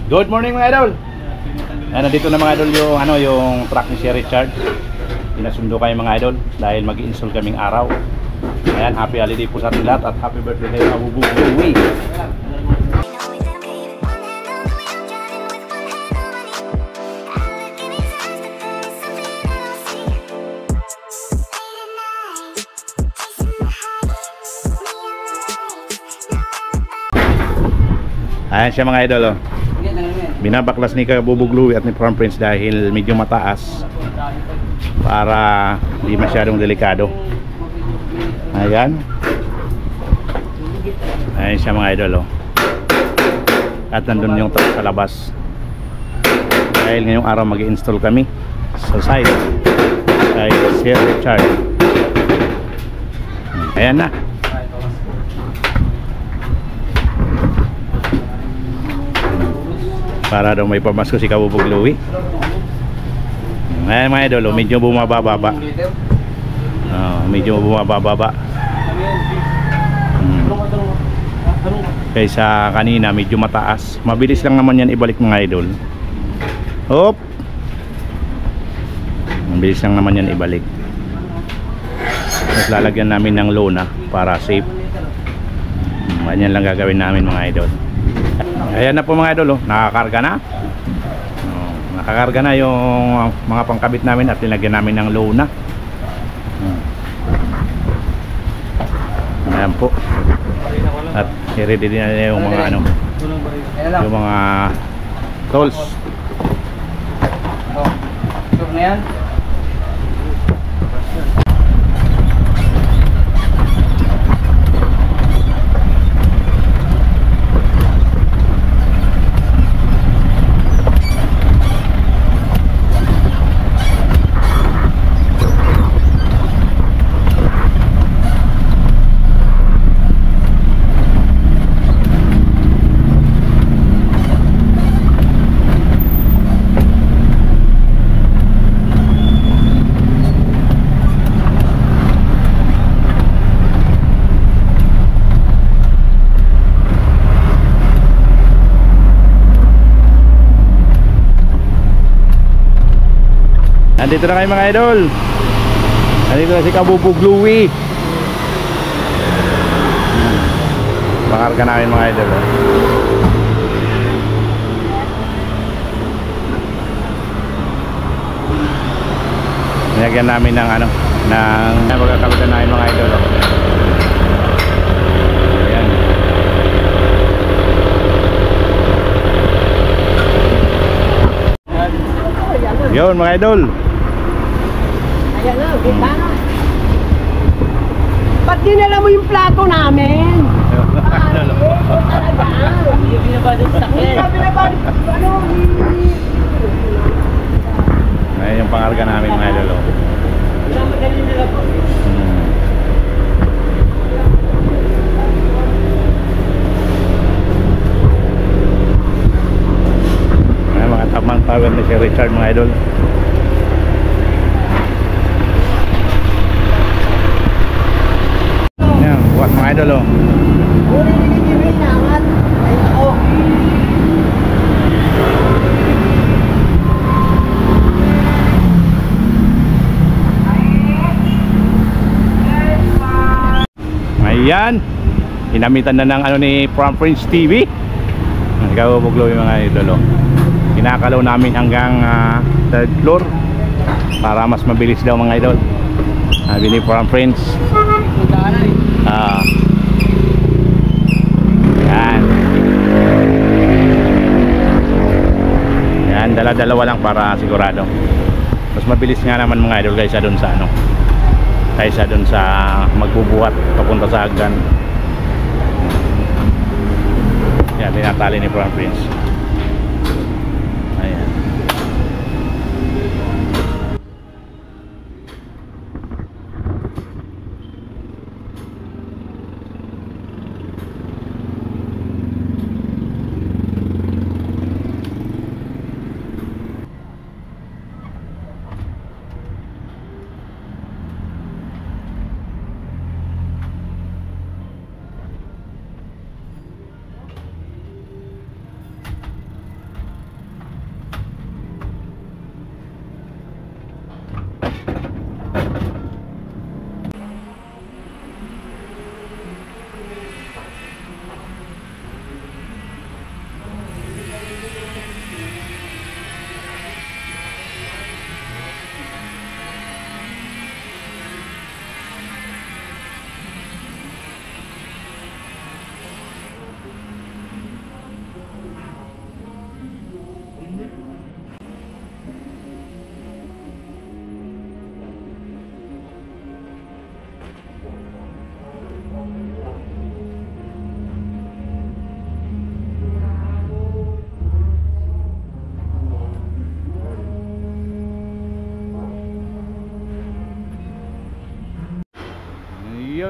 Good morning mga idol. Nandito na mga idol yung yung truck ni Sir Richard. Pinasundo kayo mga idol dahil mag-i-install kaming araw. Ayan, happy holiday po sa ating lahat at happy birthday kay Kabubog Louie. Ayan siya mga idol, oh. Binabaklas ni Kabubog Louie at ni Farm Prince dahil medyo mataas para hindi masyadong delikado. Ayan. Ayan siya mga idol, oh. At nandun yung truck sa labas dahil ngayong araw mag-i-install kami sa site kay Sir Richard. Ayan na. Para daw may pamasko si Kabubog Louie. Ayan mga idol, medyo bumababa. Medyo bumababa. Kaysa kanina medyo mataas. Mabilis lang naman yan ibalik mga idol. Hop. Mabilis lang naman yan ibalik. At lalagyan namin ng lona para safe. Ganyan lang gagawin namin mga idol. Ayan na po mga idol, oh. Nakakarga na. Nakakarga na yung mga pangkabit namin at nilagyan namin ng lona. Ayan po. At i-ready din na yung mga yung mga tools. Ito na yan. Nandito na kayo mga idol. Nandito na si Kabubog Louie. Pakarga namin mga idol, oh. Nilagyan namin ng ng pagkakalutan namin mga idol, oh. Ayan. Yun mga idol. Ayan na, kita na. Ba't dinala mo yung plato namin? Hindi binabado sa sakyan. Ayan yung pangarga namin mga idol, oh. Madali nila po. Ayan mga tamang power ni Sir Richard mga idol. Ayan, bukas mga idol, oh. Ayan, hinamitan na ng ni Farm Prince TV. Kabubog Louie mga idol, oh. Kinakalaw namin hanggang 3rd floor para mas mabilis daw mga idol. Sabi ni Farm Prince. Yan. Yan, dala-dalawa lang para sigurado. Mas mabilis nga naman mga idol kaysa doon sa kaysa doon sa magbubuhat papunta sa hagdan. Yan, tinatali ni Farm Prince. Ayan.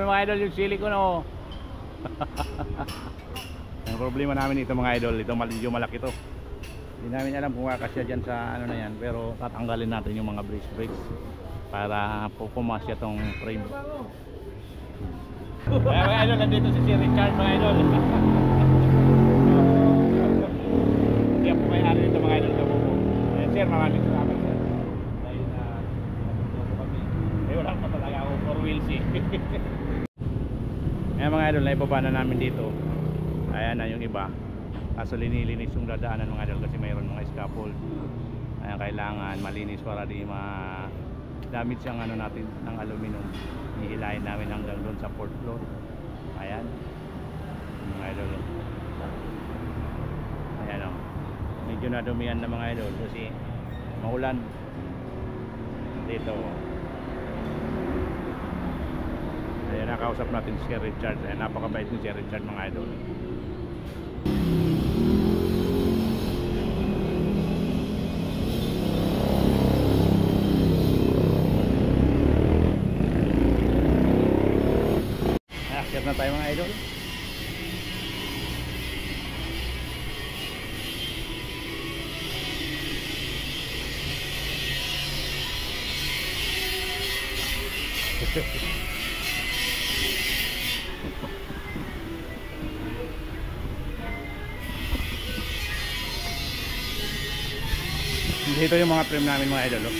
mga idol yung silicone oh. Ang problema namin ito mga idol, ito medyo malaki to. Hindi namin alam kung kakasya dyan sa ano na yan, pero tatanggalin natin yung mga brakes para pupumasya tong frame. Kaya mga idol, nandito si Sir Richard mga idol. Hindi po may hari nito mga idol. Ayan sir, maraming salamat sir. Dahil na kami. Wala pa talaga ako 4 wheels eh. Ayan mga idol, naibaba na namin dito. Ayan na yung iba. Kaso linilinis yung dadaanan mga idol kasi mayroon mga scaffold. Ayan, kailangan malinis para di damage yung ano natin ng aluminum. Ihilahin namin hanggang doon sa fourth floor. Ayan mga idol. Ayan o, medyo nadumihan na mga idol kasi maulan dito. Ayan, nakausap natin si Richard. Ayan, napakabait ni si Richard mga idol. Akyat na tayo mga idol. Dito yung mga trim namin mga idol.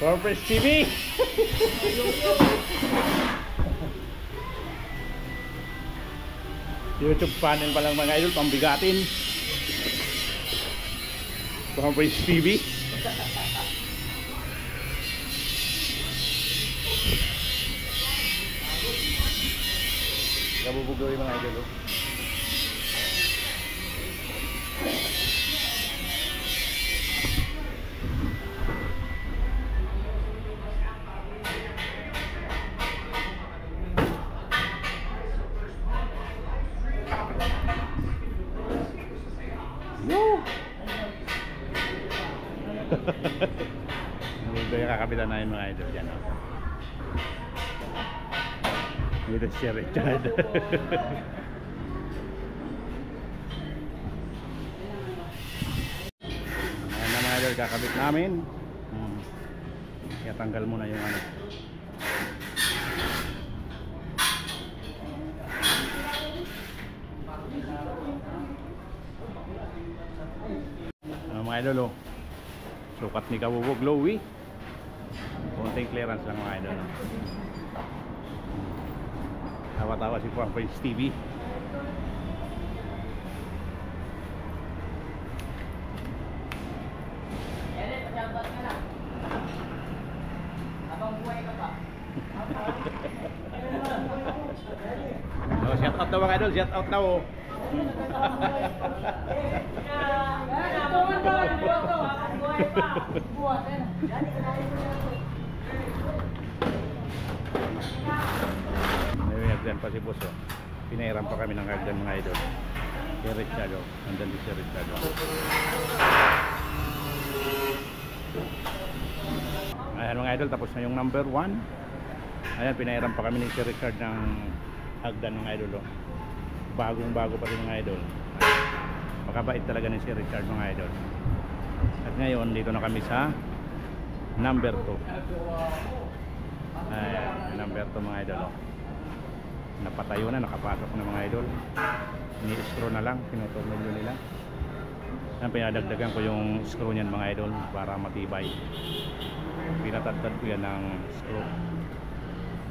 Corporate TV. YouTube panel pa lang mga idol, pambigatin. Corporate TV. Kabubuglo yung mga idol. Ito yung kakapitan na yung mga idol dyan. Dito si Richard. Ayan na mga idol, kakabit namin. Kaya tanggal muna yung ano. Ano mga idol oh. Sukat ni Kabubog Lowy. Konting clearance lang mga idol. Tawa-tawa si Prince TV. Pajabat ka lang. Habang buhay ka pa. Oh, shout out daw mga idol, shout out daw oh. May hagdan pa si boss oh. Pinairam pa kami ng hagdan mga idol. Si Richard oh. Nandun din si Richard oh. Ayan mga idol, tapos na yung number 1. Ayan, pinairam pa kami ni si Richard ng hagdan mga idol oh. Bagong bago pa rin mga idol. Makabait talaga ni si Richard mga idol. At ngayon dito na kami sa number 2. Ayan, number 2 mga idol oh. Napatayo na, nakapasok na mga idol. Ini-screw na lang, tinutornilyo nila. Ayan, pinadagdagan ko yung screw niyan mga idol para matibay. Pinatagdag ko yan ng screw.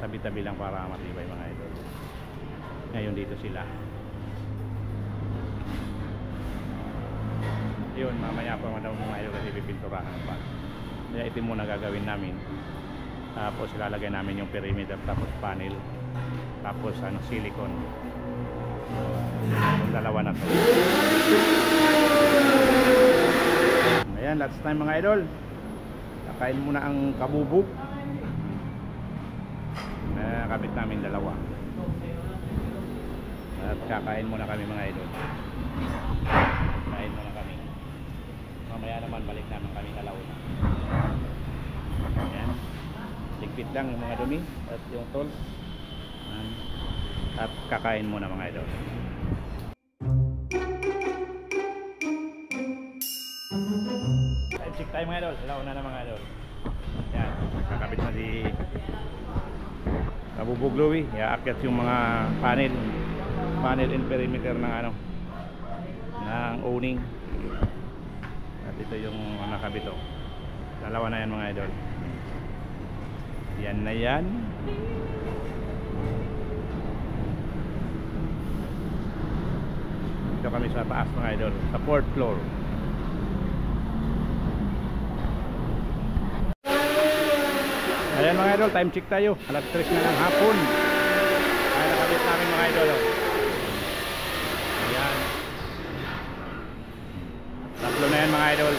Tabi-tabi lang para matibay mga idol. Ngayon dito sila. Yun, mamaya pa daw mga idol kasi pipinturahan pa. Kaya ito muna gagawin namin. Tapos ilalagay namin yung perimeter, tapos panel, tapos ano, silicone. Yung dalawa na to. Ayan, last time mga idol. Kakain muna ang kabubog. Nakabit namin dalawa. At kakain muna kami mga idol. Kain muna kami. mamaya naman balik naman kami Alauna. Ayan, ligpit lang yung mga dumi at yung tol. At kakain muna mga idol. Time check tayo mga idol. Alauna na mga idol. Ayan, kakabit na si Kabubog Louie. Iaakyat yung mga panel and perimeter ng ano, ng owning. At ito yung nakabit, oh. Dalawa na yan mga idol. Yan na yan. Dito kami sa taas mga idol, sa 4th floor. Ayan mga idol, time check tayo. Alas 3 na ng hapon. Ayan, nakabit namin mga idol, oh. Ayan. Tatlo na yan mga idol.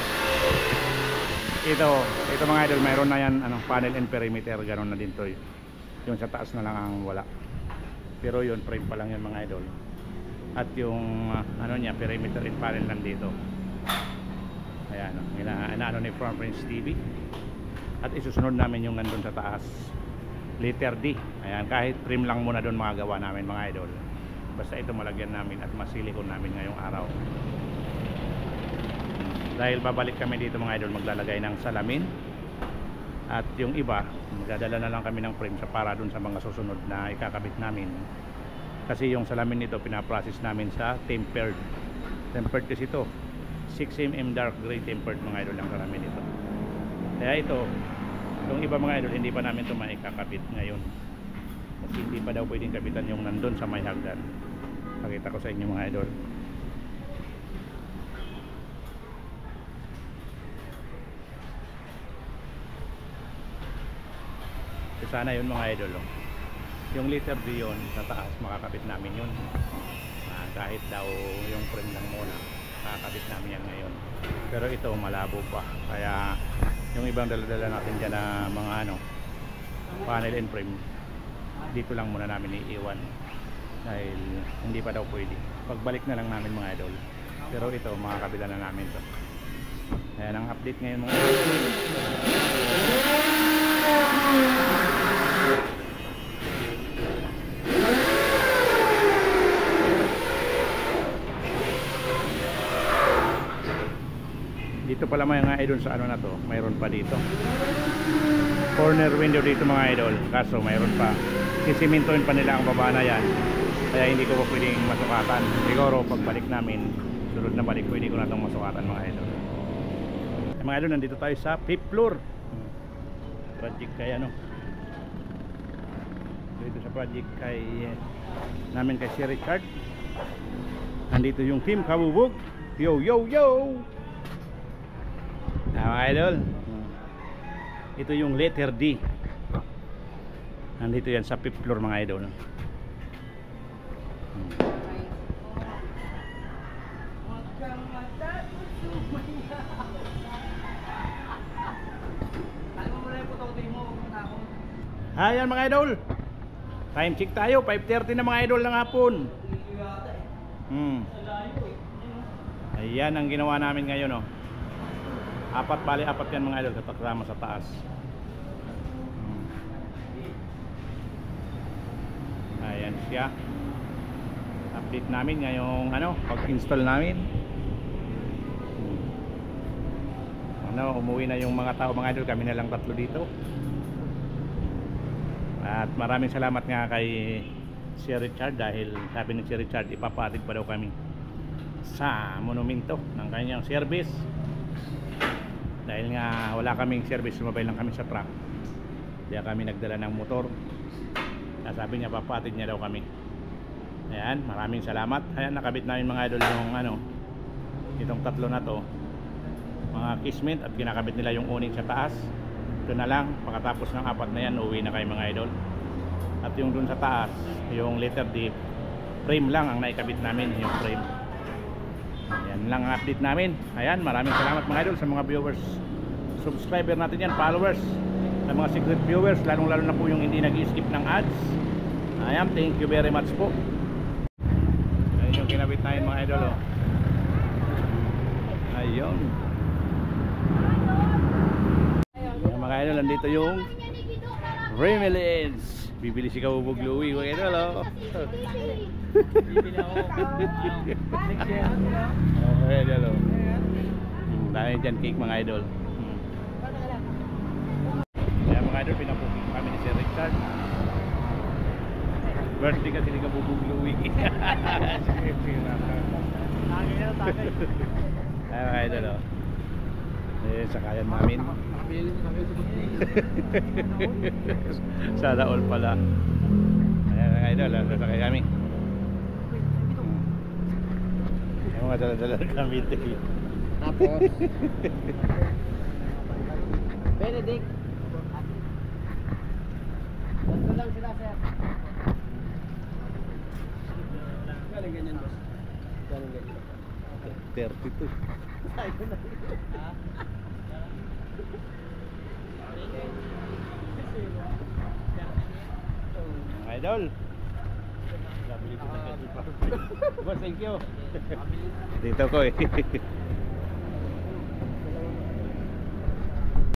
Ito mga idol, mayroon na yan panel and perimeter, ganoon na din to. Yung sa taas na lang ang wala. Pero yun, frame pa lang yun mga idol. At yung perimeter and panel nandito. Ayan, inaano ni From Prince TV. At isusunod namin yung nandun sa taas, letter D. Ayan, kahit frame lang muna doon magagawa namin mga idol. Basta ito malagyan namin at masilikon namin ngayong araw. Dahil babalik kami dito mga idol, maglalagay ng salamin. At yung iba, magdadala na lang kami ng frame para dun sa mga susunod na ikakabit namin. Kasi yung salamin nito pinaprocess namin sa tempered. Tempered kasi ito 6mm dark gray tempered mga idol ang salamin nito. Kaya ito, yung iba mga idol, hindi pa namin ito maikakabit ngayon. Kasi hindi pa daw pwedeng kabitan yung nandun sa may hagdan. Pakita ko sa inyo mga idol. So, sana yun mga idol, oh. Yung letter D yun sa taas, makakabit namin yun. Kahit daw yung frame lang muna, makakabit namin yan ngayon. Pero ito malabo pa, kaya yung ibang dala-dala natin dyan na mga panel and frame, dito lang muna namin iiwan dahil hindi pa daw pwede. Pagbalik na lang namin mga idol. Pero ito, makakabila na namin to. Ayan ang update ngayon mga idol. Dito pala mga idol sa na to, mayroon pa dito corner window dito mga idol, kaso mayroon pa, sisimintuin pa nila ang baba na yan, kaya hindi ko pa pwedeng masukatan. Siguro pagbalik namin, sunod na balik, pwede ko na itong masukatan mga idol. Mga idol, nandito tayo sa 5th floor project kay dito sa project kay namin kay Sir Richard. Nandito yung team Kabubog. Yo yo yo. Mga idol, ito yung letter D. Nandito yan sa 5th floor mga idol. Ayan mga idol, time check tayo, 5:30 na mga idol ng hapon. Ayan ang ginawa namin ngayon, oh. Apat yan mga idol, kasama sa taas. Ayan siya. Update namin ngayong pag-install namin. Umuwi na yung mga tao mga idol, kami na lang tatlo dito. At maraming salamat nga kay Sir Richard dahil sabi ni Sir Richard ipapatid pa daw kami sa monumento ng kanyang service. Dahil nga wala kaming service, sumabay lang kami sa truck. Kaya kami nagdala ng motor. Sabi niya papatid niya daw kami. Ayan, maraming salamat. Ayan, nakabit namin mga idol yung itong tatlo na to, mga kismet, at kinakabit nila yung awning sa taas. Ito na lang, pagkatapos ng apat na yan, uwi na kayo mga idol. At yung dun sa taas, yung letter D, frame lang ang naikabit namin, yung frame. Yan lang ang update namin. Ayan, maraming salamat mga idol sa mga viewers, subscriber natin yan, followers, sa mga secret viewers, lalong lalo na po yung hindi nag-skip ng ads. Ayan, thank you very much po. Ayan yung kinabit namin mga idol, oh. Ayun. idol, nandito yung Remelins. Bibili si Kabubog Louie, mga idol, oh. Bibili ako. Next year. Mga idol, oh. Dahil dyan cake, mga idol. Kaya mga idol, pinapukin kami ni Sir Richard. Birthday kasi ni Kabubog Louie. Tagay na, tagay. Ay, mga idol, oh. Sakayan namin. Sana all pala. Ayan mga idol, sasakay kami. Yung mga dala-dala ng kami. Tapos, Benedict. Tatlo lang sila, sir. Galing ganyan, boss. Galing ganyan. 32. Mga idol. Boss, thank you. Dito ko eh.